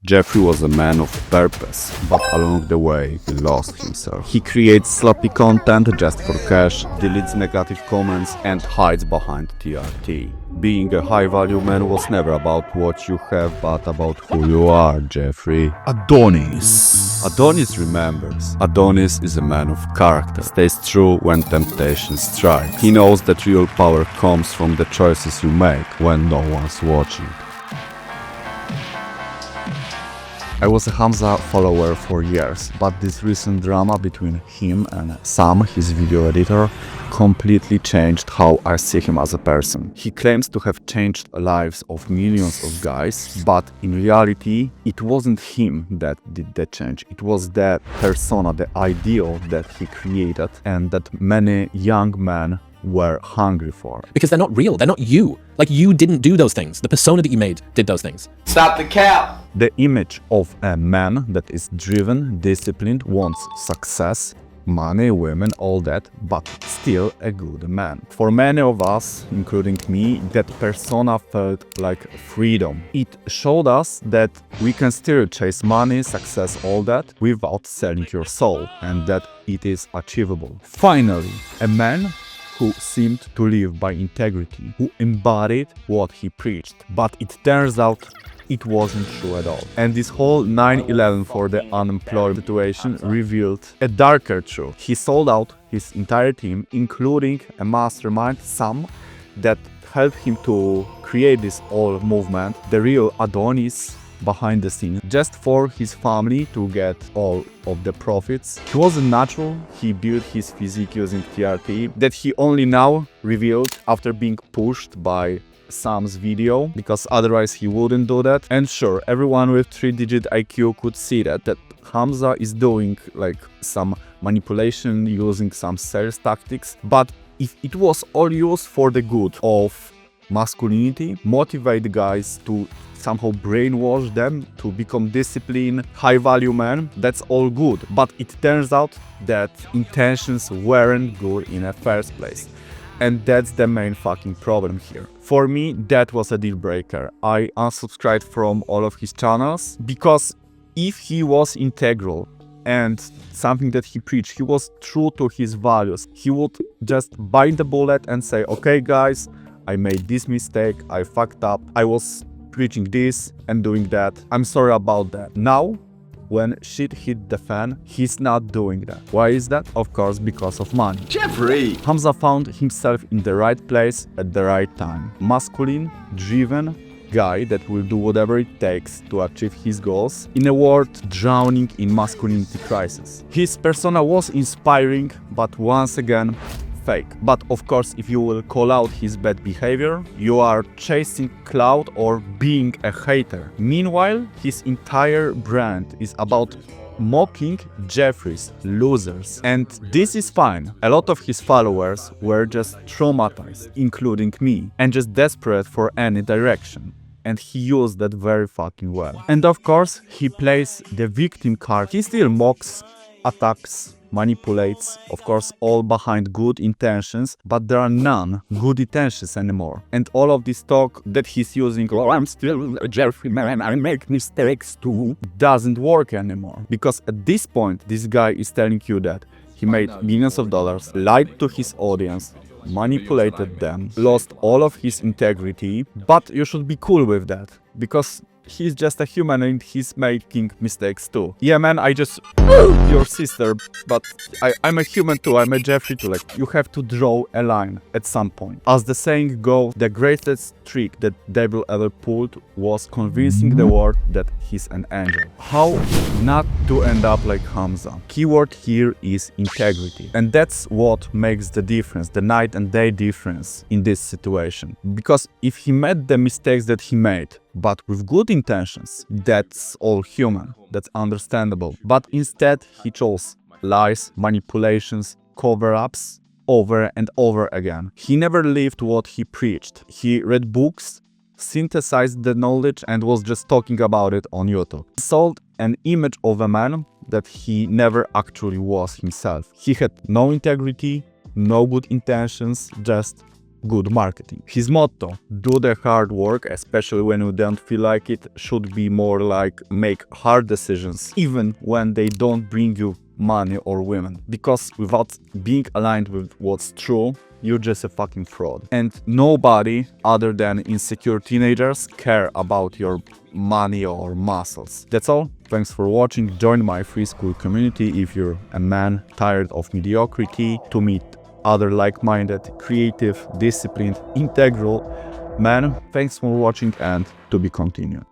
Jeffrey was a man of purpose, but along the way he lost himself. He creates sloppy content just for cash, deletes negative comments and hides behind TRT. Being a high-value man was never about what you have, but about who you are, Jeffrey. Adonis remembers. Adonis is a man of character, stays true when temptation strikes. He knows that real power comes from the choices you make when no one's watching. I was a Hamza follower for years, but this recent drama between him and Sam, his video editor, completely changed how I see him as a person. He claims to have changed the lives of millions of guys, but in reality, it wasn't him that did the change. It was the persona, the ideal that he created and that many young men were hungry for. Because they're not real, they're not you. Like, you didn't do those things. The persona that you made did those things. Stop the cap! The image of a man that is driven, disciplined, wants success, money, women, all that, but still a good man. For many of us, including me, that persona felt like freedom. It showed us that we can still chase money, success, all that, without selling your soul, and that it is achievable. Finally, a man who seemed to live by integrity, who embodied what he preached. But it turns out it wasn't true at all. And this whole 9/11 for the unemployed situation revealed a darker truth. He sold out his entire team, including a mastermind, Sam, that helped him to create this whole movement, the real Adonis behind the scenes, just for his family to get all of the profits. He wasn't natural, he built his physique using TRT, that he only now revealed after being pushed by Sam's video, because otherwise he wouldn't do that. And sure, everyone with 3-digit IQ could see that Hamza is doing like some manipulation, using some sales tactics, but if it was all used for the good of masculinity, motivate guys to somehow brainwash them to become disciplined, high-value men, that's all good. But it turns out that intentions weren't good in the first place. And that's the main fucking problem here. For me, that was a deal breaker. I unsubscribed from all of his channels, because if he was integral and something that he preached, he was true to his values, he would just bite the bullet and say, okay guys, I made this mistake, I fucked up, I was preaching this and doing that, I'm sorry about that. Now, when shit hit the fan, he's not doing that. Why is that? Of course, because of money. Jeffrey! Hamza found himself in the right place at the right time. Masculine, driven guy that will do whatever it takes to achieve his goals in a world drowning in masculinity crisis. His persona was inspiring, but once again, fake. But of course, if you will call out his bad behavior, you are chasing clout or being a hater. Meanwhile, his entire brand is about mocking Jeffrey's losers. And this is fine. A lot of his followers were just traumatized, including me, and just desperate for any direction. And he used that very fucking well. And of course, he plays the victim card. He still mocks, attacks, manipulates, of course, all behind good intentions, but there are none good intentions anymore. And all of this talk that he's using, oh, I'm still a Jeffrey man, I make mistakes too, doesn't work anymore. Because at this point, this guy is telling you that he made millions of dollars, lied to his audience, manipulated them, lost all of his integrity, but you should be cool with that, because he's just a human and he's making mistakes too. Yeah man, I just your sister, but I'm a human too, I'm a Jeffrey too. Like, you have to draw a line at some point. As the saying goes, the greatest trick that devil ever pulled was convincing the world that he's an angel. How not to end up like Hamza? Keyword here is integrity. And that's what makes the difference, the night and day difference in this situation. Because if he made the mistakes that he made, but with good intentions, that's all human, that's understandable. But instead, he chose lies, manipulations, cover-ups over and over again. He never lived what he preached. He read books, synthesized the knowledge and was just talking about it on YouTube. He sold an image of a man that he never actually was himself. He had no integrity, no good intentions, just good marketing. His motto, do the hard work, especially when you don't feel like it, should be more like make hard decisions, even when they don't bring you money or women. Because without being aligned with what's true, you're just a fucking fraud. And nobody other than insecure teenagers care about your money or muscles. That's all. Thanks for watching. Join my free Skool community if you're a man tired of mediocrity, to meet other like-minded, creative, disciplined, integral men. Thanks for watching and to be continued.